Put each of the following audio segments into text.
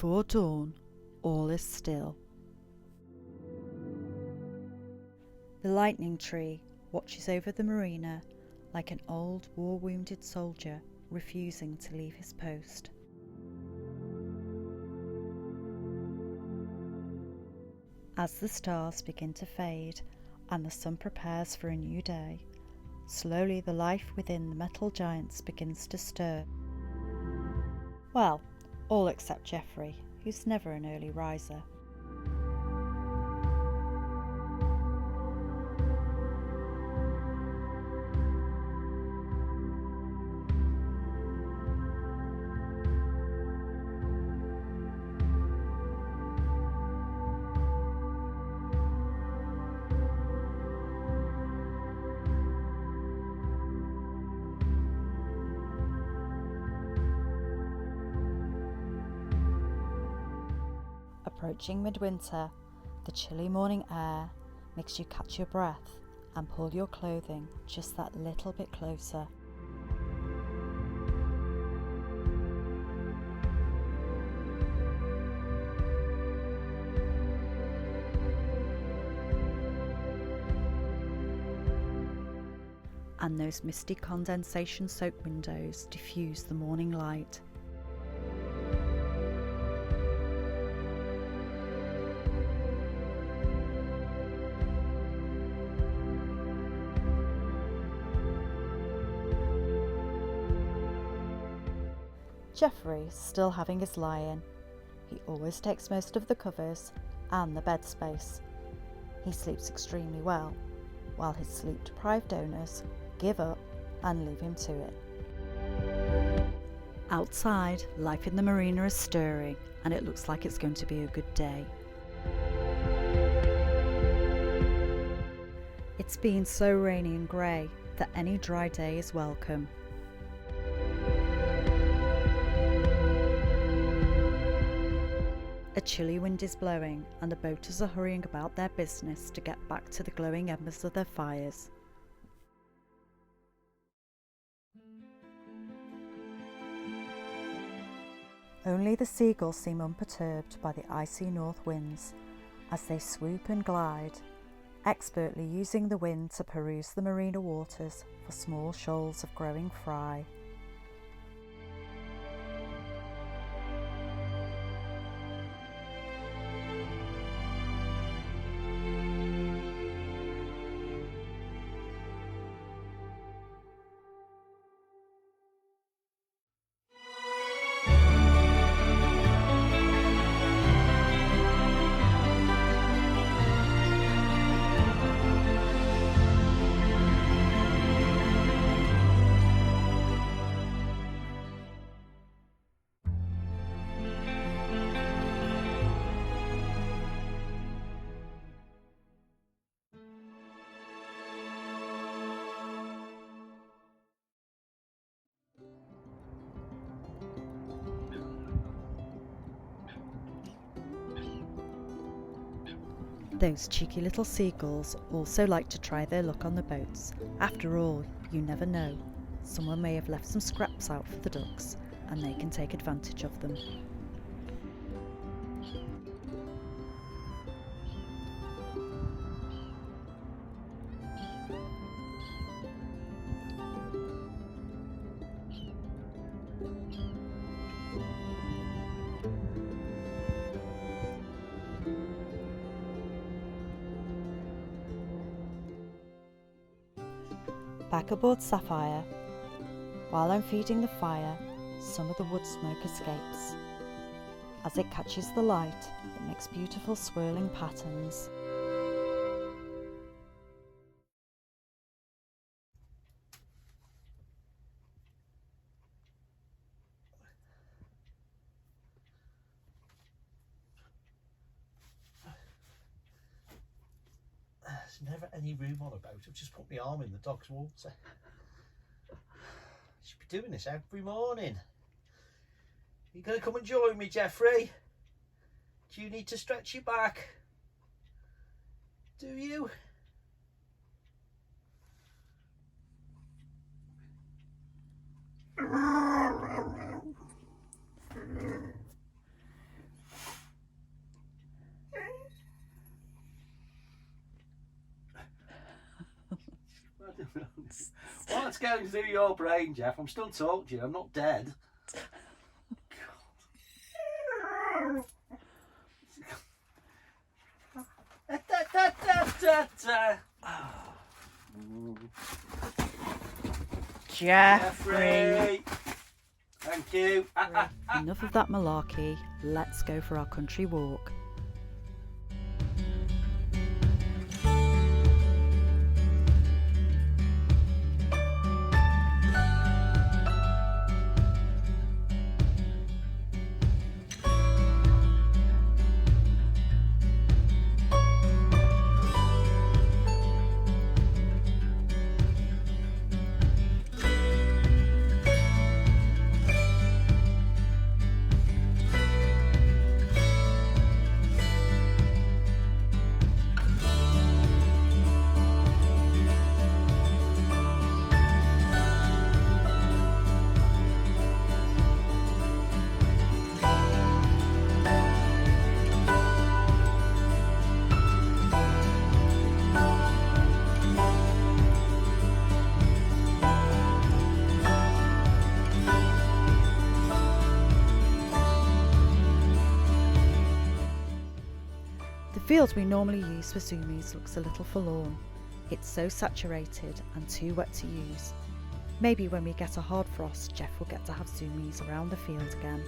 Before dawn, all is still. The lightning tree watches over the marina like an old war-wounded soldier refusing to leave his post. As the stars begin to fade and the sun prepares for a new day, slowly the life within the metal giants begins to stir. Well, all except Geoffrey, who's never an early riser. Approaching midwinter, the chilly morning air makes you catch your breath and pull your clothing just that little bit closer. And those misty condensation-soaked windows diffuse the morning light. Geoffrey's still having his lie-in. He always takes most of the covers and the bed space. He sleeps extremely well, while his sleep-deprived owners give up and leave him to it. Outside, life in the marina is stirring, and it looks like it's going to be a good day. It's been so rainy and grey that any dry day is welcome. A chilly wind is blowing, and the boaters are hurrying about their business to get back to the glowing embers of their fires. Only the seagulls seem unperturbed by the icy north winds as they swoop and glide, expertly using the wind to peruse the marina waters for small shoals of growing fry. Those cheeky little seagulls also like to try their luck on the boats. After all, you never know. Someone may have left some scraps out for the ducks, and they can take advantage of them. Back aboard Sapphire, while I'm feeding the fire, some of the wood smoke escapes. As it catches the light, it makes beautiful swirling patterns. There's never any room on a boat. I've just put my arm in the dog's water. Should be doing this every morning. You gonna come and join me, Geoffrey? Do you need to stretch your back? Do you? What's going through your brain, Jeff? I'm still talking to you. I'm not dead. Jeffrey! Thank you. Enough of that malarkey. Let's go for our country walk. The field we normally use for zoomies looks a little forlorn. It's so saturated and too wet to use. Maybe when we get a hard frost, Jeff will get to have zoomies around the field again.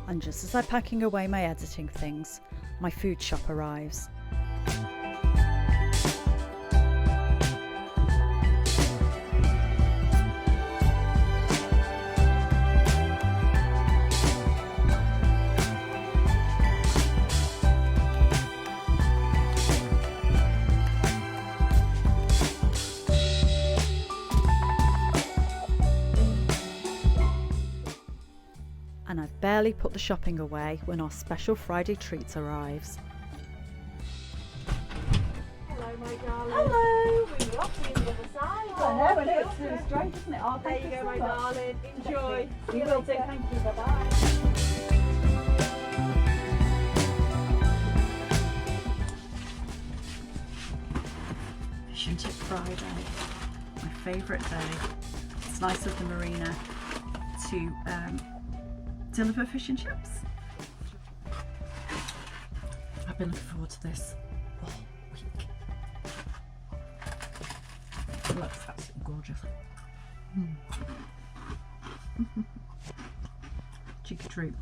And just as I'm packing away my editing things, my food shop arrives. And I've barely put the shopping away when our special Friday treats arrives. Hello, my darling. Hello. We were off to the other side. I know, and it's really strange, isn't it? Oh, There thank you go, so my much. darling. Enjoy. See We you will do. later. Thank you. Bye-bye. Fish and Chip Friday, my favourite day. It's nice of the marina to deliver fish and chips. I've been looking forward to this all week. It looks absolutely gorgeous. Cheeky treat.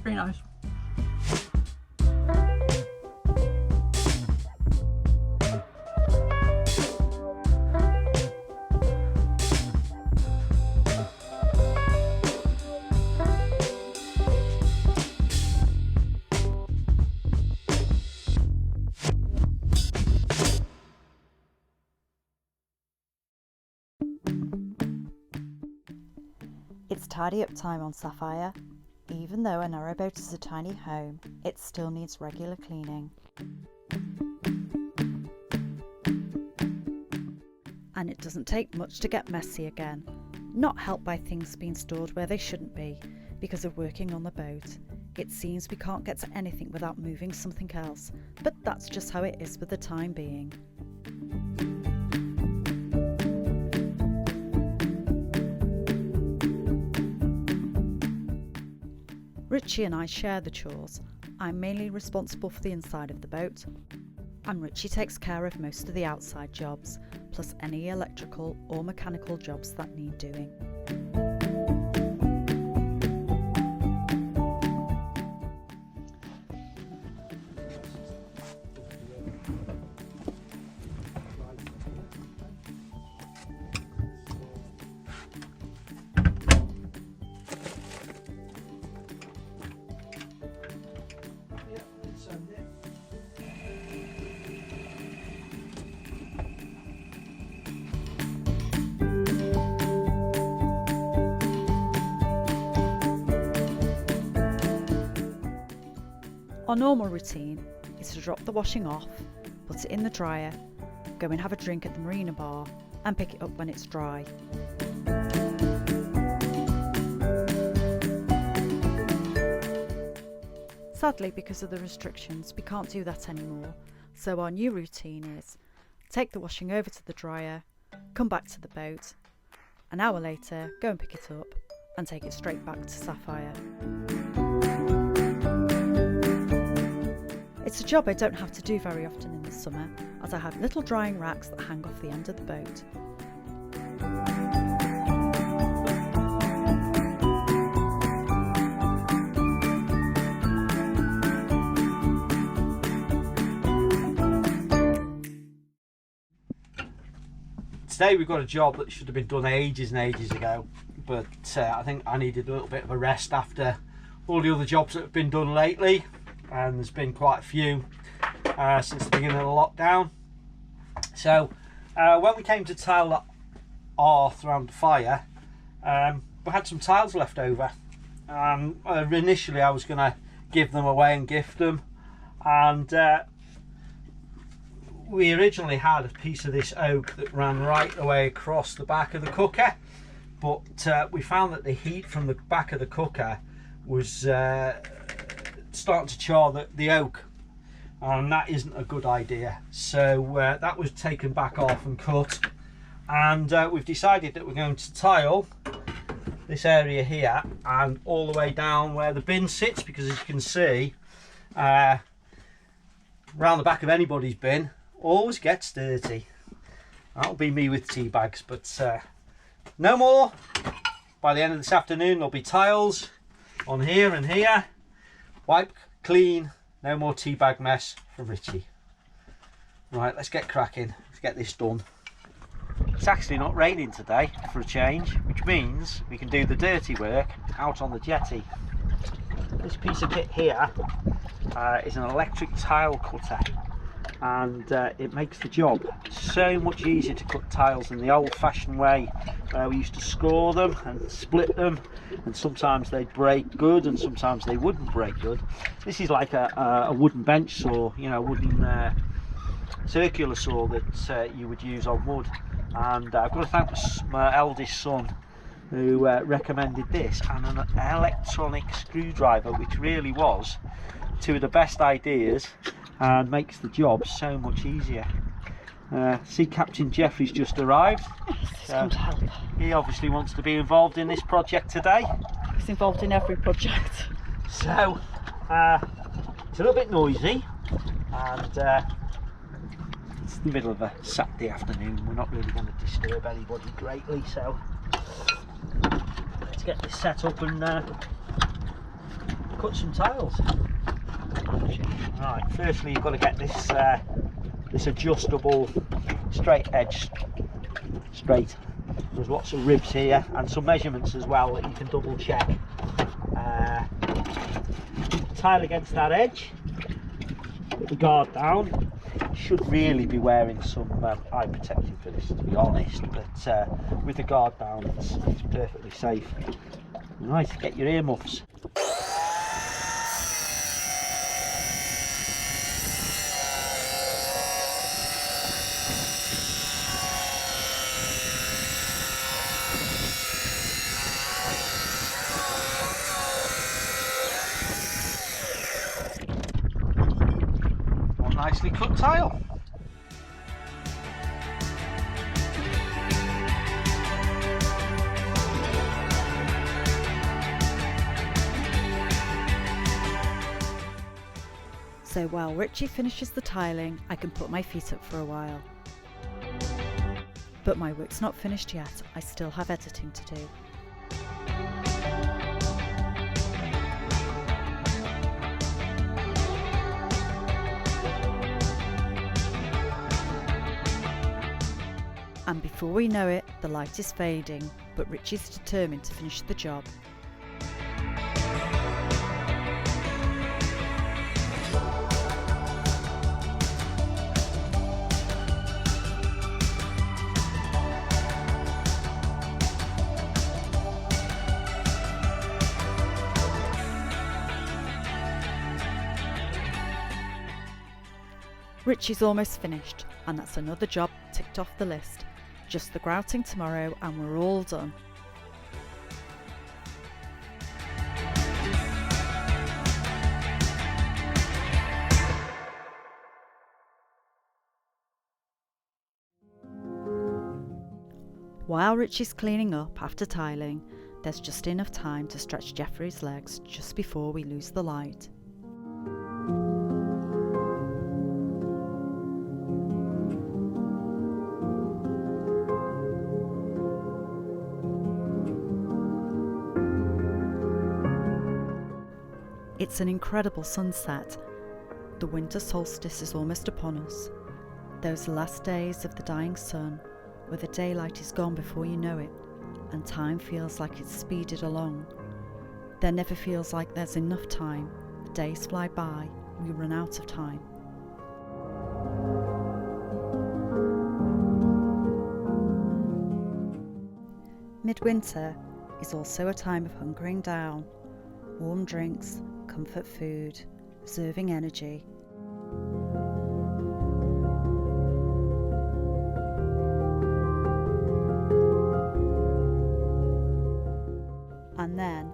Very nice. It's tidy up time on Sapphire. Even though a narrowboat is a tiny home, it still needs regular cleaning. And it doesn't take much to get messy again, not helped by things being stored where they shouldn't be because of working on the boat. It seems we can't get to anything without moving something else, but that's just how it is for the time being. Richie and I share the chores. I'm mainly responsible for the inside of the boat, and Richie takes care of most of the outside jobs, plus any electrical or mechanical jobs that need doing. Our normal routine is to drop the washing off, put it in the dryer, go and have a drink at the marina bar and pick it up when it's dry. Sadly, because of the restrictions, we can't do that anymore, so our new routine is take the washing over to the dryer, come back to the boat, an hour later go and pick it up and take it straight back to Sapphire. It's a job I don't have to do very often in the summer, as I have little drying racks that hang off the end of the boat. Today we've got a job that should have been done ages and ages ago, but I think I needed a little bit of a rest after all the other jobs that have been done lately, and there's been quite a few since the beginning of the lockdown. So when we came to tile that hearth around the fire, we had some tiles left over. Initially I was going to give them away and gift them, and we originally had a piece of this oak that ran right the way across the back of the cooker, but we found that the heat from the back of the cooker was starting to char the oak, and that isn't a good idea. So that was taken back off and cut, and we've decided that we're going to tile this area here and all the way down where the bin sits, because as you can see, around the back of anybody's bin always gets dirty. That'll be me with tea bags, but no more. By the end of this afternoon there'll be tiles on here and here. Wipe clean, no more tea bag mess for Richie. Right, let's get cracking, let's get this done. It's actually not raining today for a change, which means we can do the dirty work out on the jetty. This piece of kit here is an electric tile cutter, and it makes the job so much easier to cut tiles in the old-fashioned way, where we used to score them and split them, and sometimes they'd break good and sometimes they wouldn't break good. This is like a wooden bench saw, you know, wooden circular saw that you would use on wood. And I've got to thank my eldest son who recommended this, and an electronic screwdriver, which really was two of the best ideas and makes the job so much easier. See, Captain Jeffrey's just arrived. So he obviously wants to be involved in this project today. He's involved in every project. So it's a little bit noisy, and it's the middle of a Saturday afternoon. We're not really going to disturb anybody greatly, so let's get this set up and cut some tiles. Right, firstly you've got to get this this adjustable straight edge straight. There's lots of ribs here and some measurements as well that you can double check. Tile against that edge, put the guard down. Should really be wearing some eye protection for this, to be honest, but with the guard down it's perfectly safe. Right, get your earmuffs. Nicely cut tile. So while Richie finishes the tiling, I can put my feet up for a while. But my work's not finished yet, I still have editing to do. And before we know it, the light is fading, but Richie's determined to finish the job. Richie's almost finished, and that's another job ticked off the list. Just the grouting tomorrow and we're all done. While Richie's cleaning up after tiling, there's just enough time to stretch Jeffrey's legs just before we lose the light. It's an incredible sunset. The winter solstice is almost upon us. Those last days of the dying sun, where the daylight is gone before you know it, and time feels like it's speeded along. There never feels like there's enough time. The days fly by, we run out of time. Midwinter is also a time of hunkering down. Warm drinks, comfort food, preserving energy. And then,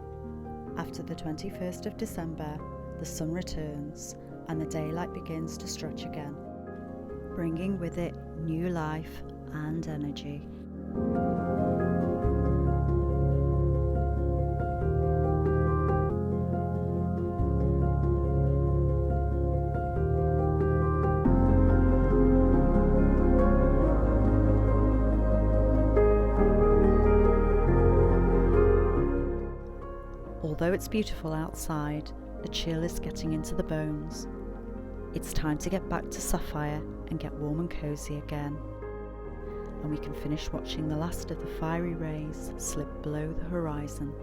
after the 21st of December, the sun returns and the daylight begins to stretch again, bringing with it new life and energy. Although it's beautiful outside, the chill is getting into the bones. It's time to get back to Sapphire and get warm and cosy again. And we can finish watching the last of the fiery rays slip below the horizon.